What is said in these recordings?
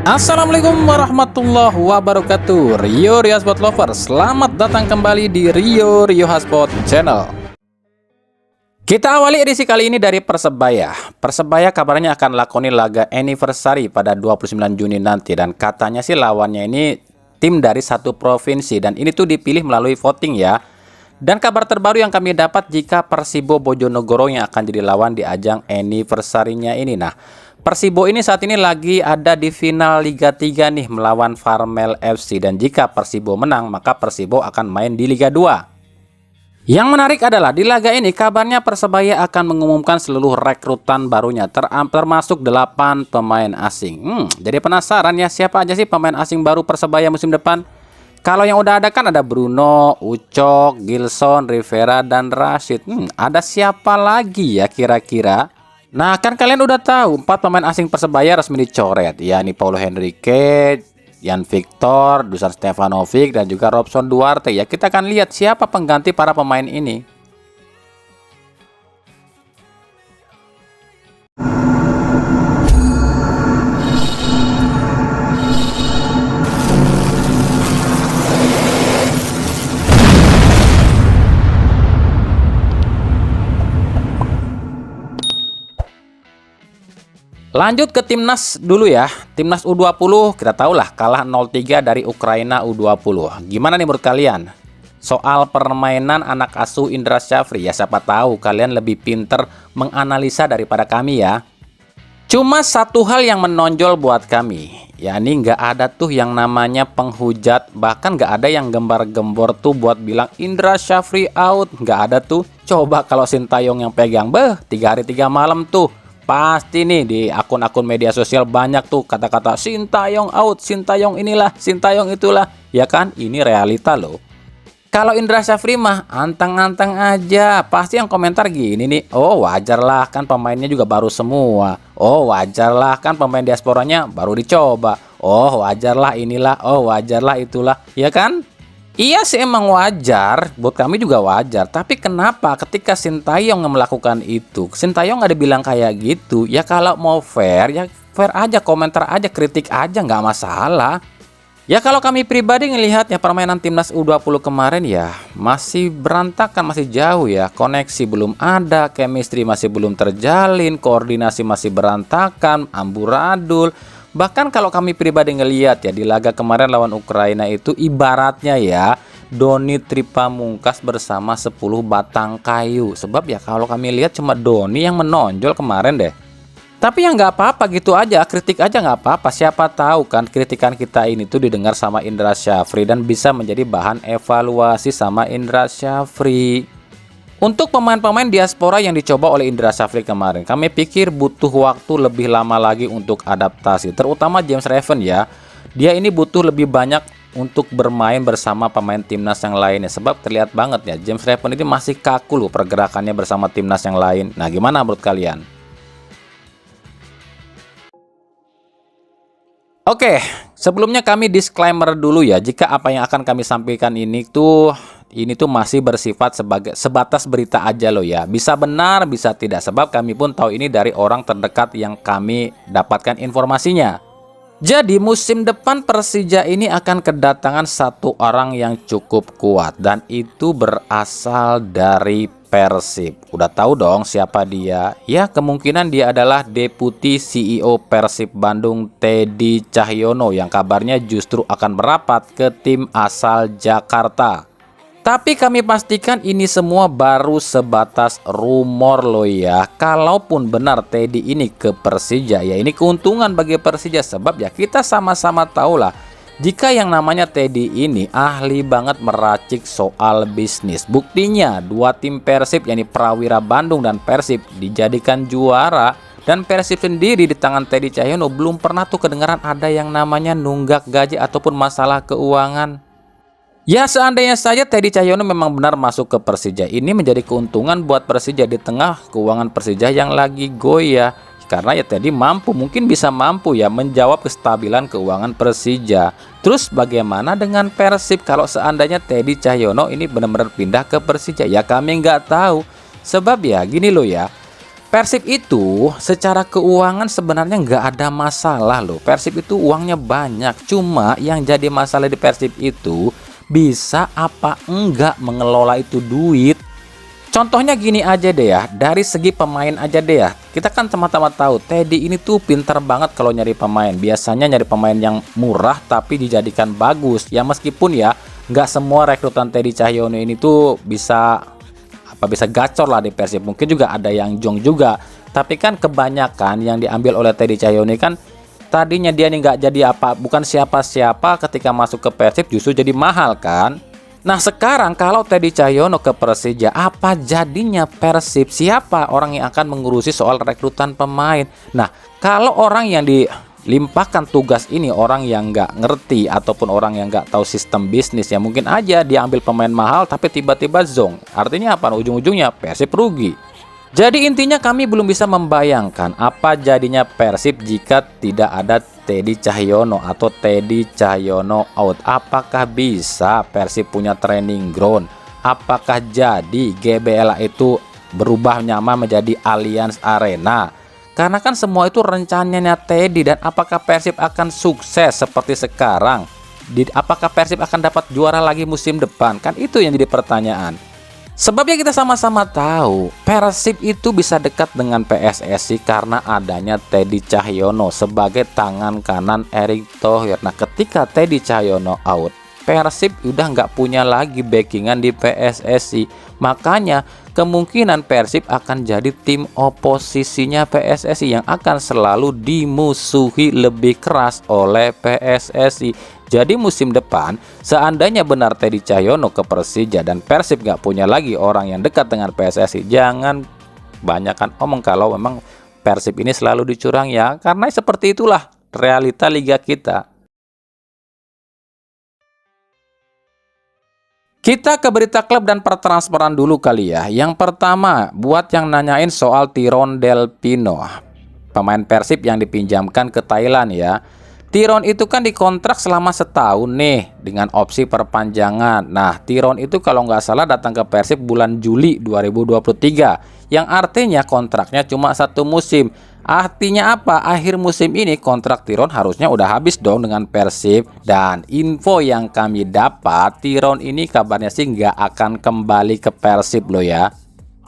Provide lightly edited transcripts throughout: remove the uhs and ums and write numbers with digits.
Assalamualaikum warahmatullahi wabarakatuh. Rio Hotspot Lover, selamat datang kembali di Rio Hotspot Channel. Kita awali edisi kali ini dari Persebaya. Persebaya kabarnya akan lakoni laga anniversary pada 29 Juni nanti. Dan katanya sih lawannya ini tim dari satu provinsi. Dan ini tuh dipilih melalui voting ya. Dan kabar terbaru yang kami dapat jika Persibo Bojonegoro yang akan jadi lawan di ajang anniversary-nya ini. Nah, Persibo ini saat ini lagi ada di final Liga 3 nih melawan Farmel FC. Dan jika Persibo menang, maka Persibo akan main di Liga 2. Yang menarik adalah di laga ini kabarnya Persebaya akan mengumumkan seluruh rekrutan barunya termasuk 8 pemain asing. Jadi penasaran ya, siapa aja sih pemain asing baru Persebaya musim depan? Kalau yang udah ada kan ada Bruno, Ucok, Gilson, Rivera, dan Rashid. Ada siapa lagi ya kira-kira? Nah, kan kalian udah tahu 4 pemain asing Persebaya resmi dicoret, yakni Paulo Henrique, Yan Victor, Dusan Stefanovic, dan juga Robson Duarte. Ya, kita akan lihat siapa pengganti para pemain ini. Lanjut ke timnas dulu ya. Timnas U20 kita tahulah kalah 0-3 dari Ukraina U20. Gimana nih menurut kalian? Soal permainan anak asuh Indra Syafri ya, siapa tahu kalian lebih pinter menganalisa daripada kami ya. Cuma satu hal yang menonjol buat kami, yakni nggak ada tuh yang namanya penghujat, bahkan nggak ada yang gembar-gembor tuh buat bilang Indra Syafri out, nggak ada tuh. Coba kalau Sintayong yang pegang, 3 hari 3 malam tuh. Pasti nih di akun-akun media sosial banyak tuh kata-kata Sintayong out, Sintayong inilah, Sintayong itulah. Ya kan, ini realita loh. Kalau Indra Syafri mah anteng-anteng aja. Pasti yang komentar gini nih, oh wajar lah kan pemainnya juga baru semua. Oh wajar lah kan pemain diasporanya baru dicoba. Oh wajar lah inilah, oh wajar lah itulah. Ya kan? Iya sih emang wajar, buat kami juga wajar. Tapi kenapa ketika Sintayong melakukan itu, Sintayong nggak dibilang kayak gitu? Ya kalau mau fair, ya fair aja, komentar aja, kritik aja, nggak masalah. Ya kalau kami pribadi ngelihatnya permainan timnas U20 kemarin ya masih berantakan, masih jauh ya. Koneksi belum ada, chemistry masih belum terjalin, koordinasi masih berantakan, amburadul. Bahkan kalau kami pribadi ngelihat ya di laga kemarin lawan Ukraina itu ibaratnya ya Doni Tripamungkas bersama 10 batang kayu. Sebab ya kalau kami lihat cuma Doni yang menonjol kemarin deh. Tapi ya nggak apa-apa gitu aja, kritik aja nggak apa-apa. Siapa tahu kan kritikan kita ini tuh didengar sama Indra Syafri dan bisa menjadi bahan evaluasi sama Indra Syafri. Untuk pemain-pemain diaspora yang dicoba oleh Indra Syafri kemarin, kami pikir butuh waktu lebih lama lagi untuk adaptasi, terutama James Raven ya. Dia ini butuh lebih banyak untuk bermain bersama pemain timnas yang lainnya, sebab terlihat banget ya James Raven ini masih kaku loh pergerakannya bersama timnas yang lain. Nah, gimana menurut kalian? Oke, sebelumnya kami disclaimer dulu ya, jika apa yang akan kami sampaikan ini tuh masih bersifat sebatas berita aja loh ya. Bisa benar, bisa tidak, sebab kami pun tahu ini dari orang terdekat yang kami dapatkan informasinya. Jadi musim depan Persija ini akan kedatangan satu orang yang cukup kuat, dan itu berasal dari Persib. Udah tahu dong siapa dia? Ya kemungkinan dia adalah Deputi CEO Persib Bandung Teddy Cahyono yang kabarnya justru akan merapat ke tim asal Jakarta. Tapi kami pastikan ini semua baru sebatas rumor loh ya. Kalaupun benar Teddy ini ke Persija, ya ini keuntungan bagi Persija. Sebab ya kita sama-sama tahu lah, jika yang namanya Teddy ini ahli banget meracik soal bisnis. Buktinya dua tim Persib yakni Prawira Bandung dan Persib dijadikan juara. Dan Persib sendiri di tangan Teddy Cahyono belum pernah tuh kedengaran ada yang namanya nunggak gaji ataupun masalah keuangan. Ya seandainya saja Teddy Cahyono memang benar masuk ke Persija, ini menjadi keuntungan buat Persija di tengah keuangan Persija yang lagi goyah. Karena ya Teddy mungkin bisa mampu ya menjawab kestabilan keuangan Persija. Terus bagaimana dengan Persib kalau seandainya Teddy Cahyono ini benar-benar pindah ke Persija? Ya kami nggak tahu. Sebab ya gini loh ya, Persib itu secara keuangan sebenarnya nggak ada masalah loh. Persib itu uangnya banyak. Cuma yang jadi masalah di Persib itu bisa apa enggak mengelola itu duit. Contohnya gini aja deh ya, dari segi pemain aja deh ya. Kita kan sama-sama tahu Teddy ini tuh pintar banget kalau nyari pemain. Biasanya nyari pemain yang murah tapi dijadikan bagus. Ya meskipun ya nggak semua rekrutan Teddy Cahyono ini tuh bisa gacor lah di Persib. Mungkin juga ada yang jong juga. Tapi kan kebanyakan yang diambil oleh Teddy Cahyono kan tadinya dia nih nggak jadi bukan siapa-siapa, ketika masuk ke Persib justru jadi mahal kan. Nah sekarang kalau Teddy Cahyono ke Persija, apa jadinya Persib? Siapa orang yang akan mengurusi soal rekrutan pemain? Nah kalau orang yang dilimpahkan tugas ini orang yang nggak ngerti ataupun orang yang nggak tahu sistem bisnis, ya mungkin aja dia ambil pemain mahal tapi tiba-tiba zong. Artinya apa? Ujung-ujungnya Persib rugi. Jadi intinya kami belum bisa membayangkan apa jadinya Persib jika tidak ada Teddy Cahyono atau Teddy Cahyono out. Apakah bisa Persib punya training ground? Apakah jadi GBLA itu berubah nama menjadi Allianz Arena? Karena kan semua itu rencananya Teddy. Dan apakah Persib akan sukses seperti sekarang? Apakah Persib akan dapat juara lagi musim depan? Kan itu yang jadi pertanyaan. Sebabnya kita sama-sama tahu Persib itu bisa dekat dengan PSSI karena adanya Teddy Cahyono sebagai tangan kanan Erick Thohir. Nah ketika Teddy Cahyono out, Persib udah nggak punya lagi backingan di PSSI. Makanya kemungkinan Persib akan jadi tim oposisinya PSSI yang akan selalu dimusuhi lebih keras oleh PSSI. Jadi musim depan seandainya benar Teddy Cahyono ke Persija dan Persib nggak punya lagi orang yang dekat dengan PSSI, jangan banyakkan omong kalau memang Persib ini selalu dicurang ya, karena seperti itulah realita liga kita. Kita ke berita klub dan pertransferan dulu kali ya. Yang pertama, buat yang nanyain soal Tyrone Del Pino, pemain Persib yang dipinjamkan ke Thailand ya. Tyrone itu kan dikontrak selama setahun nih dengan opsi perpanjangan. Nah Tyrone itu kalau nggak salah datang ke Persib bulan Juli 2023, yang artinya kontraknya cuma 1 musim. Artinya apa? Akhir musim ini kontrak Tyrone harusnya udah habis dong dengan Persib. Dan info yang kami dapat, Tyrone ini kabarnya sih nggak akan kembali ke Persib loh ya.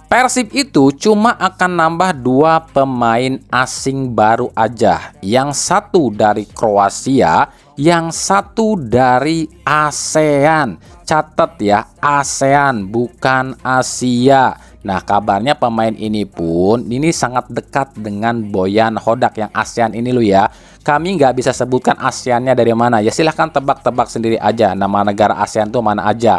Persib itu cuma akan nambah 2 pemain asing baru aja. Yang satu dari Kroasia, yang satu dari ASEAN. Catat ya, ASEAN bukan Asia. Nah kabarnya pemain ini pun ini sangat dekat dengan Boyan Hodak yang ASEAN ini loh ya. Kami nggak bisa sebutkan ASEAN-nya dari mana. Ya silahkan tebak-tebak sendiri aja nama negara ASEAN tuh mana aja.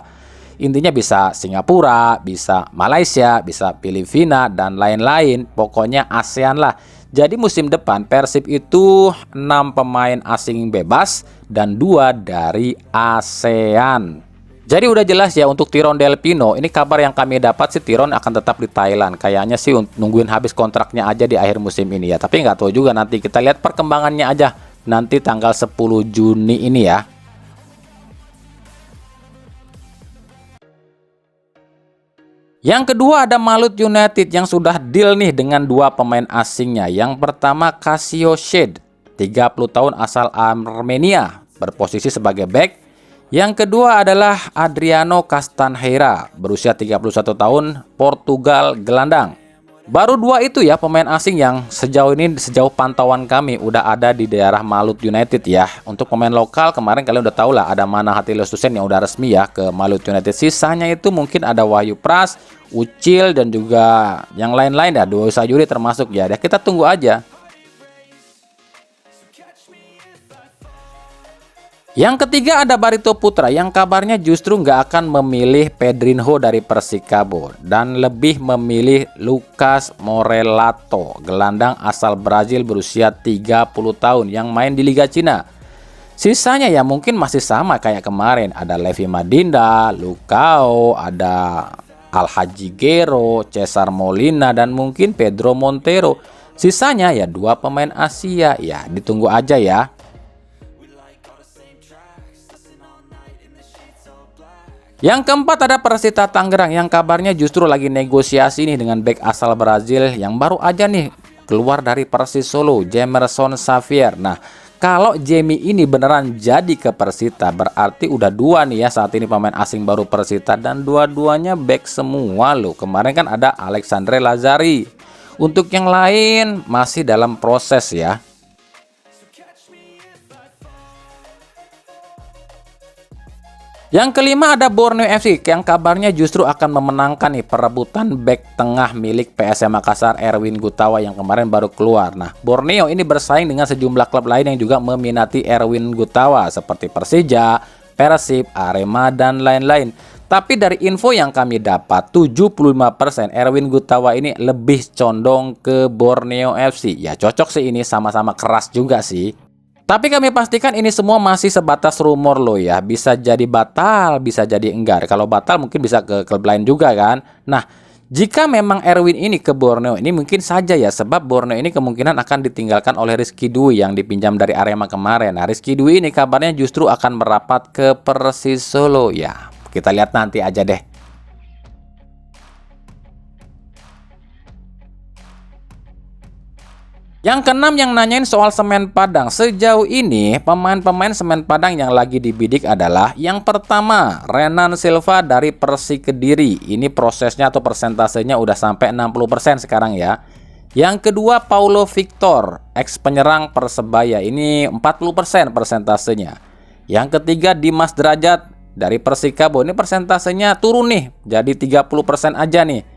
Intinya bisa Singapura, bisa Malaysia, bisa Filipina, dan lain-lain. Pokoknya ASEAN lah. Jadi musim depan Persib itu 6 pemain asing bebas dan 2 dari ASEAN. Jadi udah jelas ya untuk Tyrone Del Pino. Ini kabar yang kami dapat sih Tyrone akan tetap di Thailand. Kayaknya sih nungguin habis kontraknya aja di akhir musim ini ya. Tapi nggak tahu juga, nanti kita lihat perkembangannya aja. Nanti tanggal 10 Juni ini ya. Yang kedua ada Malut United yang sudah deal nih dengan 2 pemain asingnya. Yang pertama Casio Shed, 30 tahun asal Armenia, berposisi sebagai back. Yang kedua adalah Adriano Castanheira, berusia 31 tahun, Portugal, gelandang. Baru 2 itu ya pemain asing yang sejauh pantauan kami udah ada di daerah Malut United ya. Untuk pemain lokal kemarin kalian udah tahu lah ada Mana Hatilususen yang udah resmi ya ke Malut United. Sisanya itu mungkin ada Wahyu Pras, Ucil, dan juga yang lain-lain ya, Dua Sayuri termasuk ya. Kita tunggu aja. Yang ketiga ada Barito Putra yang kabarnya justru nggak akan memilih Pedrinho dari Persikabo dan lebih memilih Lucas Morelato, gelandang asal Brazil berusia 30 tahun yang main di Liga Cina. Sisanya ya mungkin masih sama kayak kemarin, ada Levi Madinda, Lucao, ada Alhaji Gero, Cesar Molina, dan mungkin Pedro Montero. Sisanya ya 2 pemain Asia, ya ditunggu aja ya. Yang keempat ada Persita Tangerang yang kabarnya justru lagi negosiasi nih dengan bek asal Brazil yang baru aja nih keluar dari Persis Solo, Jamerson Xavier. Nah, kalau Jamie ini beneran jadi ke Persita, berarti udah dua nih ya saat ini pemain asing baru Persita, dan dua-duanya back semua loh. Kemarin kan ada Alexandre Lazari. Untuk yang lain masih dalam proses ya. Yang kelima ada Borneo FC yang kabarnya justru akan memenangkan nih perebutan bek tengah milik PSM Makassar Erwin Gutawa yang kemarin baru keluar. Nah, Borneo ini bersaing dengan sejumlah klub lain yang juga meminati Erwin Gutawa seperti Persija, Persib, Arema, dan lain-lain. Tapi dari info yang kami dapat, 75% Erwin Gutawa ini lebih condong ke Borneo FC. Ya cocok sih, ini sama-sama keras juga sih. Tapi kami pastikan ini semua masih sebatas rumor loh ya. Bisa jadi batal, bisa jadi enggak. Kalau batal mungkin bisa ke klub lain juga kan. Nah, jika memang Erwin ini ke Borneo, ini mungkin saja ya. Sebab Borneo ini kemungkinan akan ditinggalkan oleh Rizky Dwi yang dipinjam dari Arema kemarin. Nah, Rizky Dwi ini kabarnya justru akan merapat ke Persis Solo. Ya, kita lihat nanti aja deh. Yang keenam yang nanyain soal Semen Padang. Sejauh ini pemain-pemain Semen Padang yang lagi dibidik adalah yang pertama Renan Silva dari Persik Kediri. Ini prosesnya atau persentasenya udah sampai 60% sekarang ya. Yang kedua Paulo Victor, ex penyerang Persebaya. Ini 40% persentasenya. Yang ketiga Dimas Derajat dari Persikabo. Ini persentasenya turun nih, jadi 30% aja nih.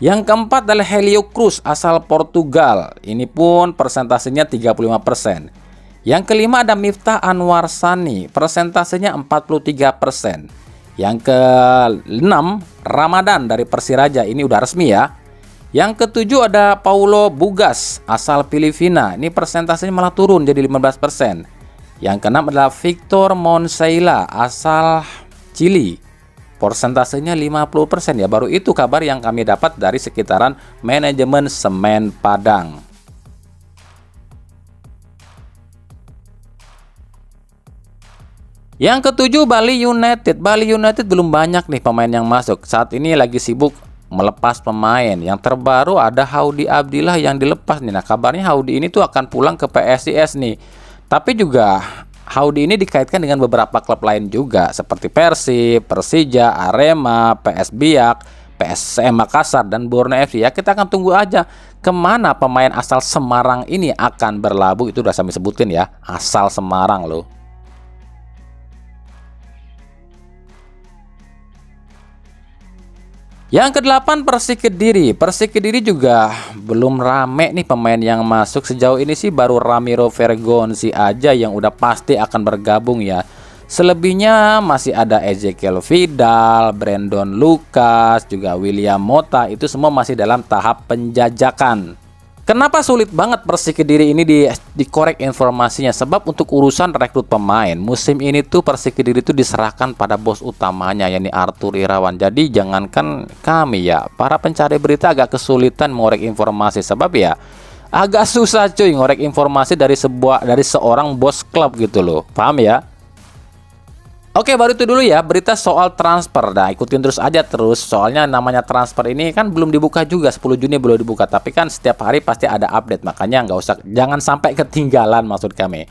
Yang keempat adalah Helio Cruz asal Portugal. Ini pun persentasenya 35%. Yang kelima ada Miftah Anwar Sani, persentasenya 43%. Yang keenam Ramadan dari Persiraja, ini udah resmi ya. Yang ketujuh ada Paulo Bugas asal Filipina. Ini persentasenya malah turun jadi 15%. Yang keenam adalah Victor Monseila asal Chili. Persentasenya 50% ya. Baru itu kabar yang kami dapat dari sekitaran manajemen Semen Padang. Yang ketujuh Bali United. Bali United belum banyak nih pemain yang masuk. Saat ini lagi sibuk melepas pemain. Yang terbaru ada Haudy Abdillah yang dilepas nih. Nah, kabarnya Haudy ini tuh akan pulang ke PSIS nih. Tapi juga Haudy ini dikaitkan dengan beberapa klub lain juga seperti Persib, Persija, Arema, PS Biak, PSM Makassar, dan Borneo FC. Ya, kita akan tunggu aja kemana pemain asal Semarang ini akan berlabuh. Itu udah kami sebutin ya, asal Semarang loh. Yang kedelapan Persik Kediri. Persik Kediri juga belum rame nih pemain yang masuk. Sejauh ini sih baru Ramiro Vergonzi aja yang udah pasti akan bergabung ya. Selebihnya masih ada Ezekiel Vidal, Brandon Lucas, juga William Mota. Itu semua masih dalam tahap penjajakan. Kenapa sulit banget Persik Kediri ini dikorek informasinya? Sebab untuk urusan rekrut pemain musim ini tuh Persik Kediri itu diserahkan pada bos utamanya, yakni Arthur Irawan. Jadi jangankan kami ya, para pencari berita agak kesulitan mengorek informasi. Sebab ya agak susah cuy ngorek informasi dari seorang bos klub gitu loh. Paham ya? Oke, baru itu dulu ya berita soal transfer. Nah, ikutin terus aja terus. Soalnya namanya transfer ini kan belum dibuka juga, 10 Juni belum dibuka. Tapi kan setiap hari pasti ada update. Makanya jangan sampai ketinggalan maksud kami.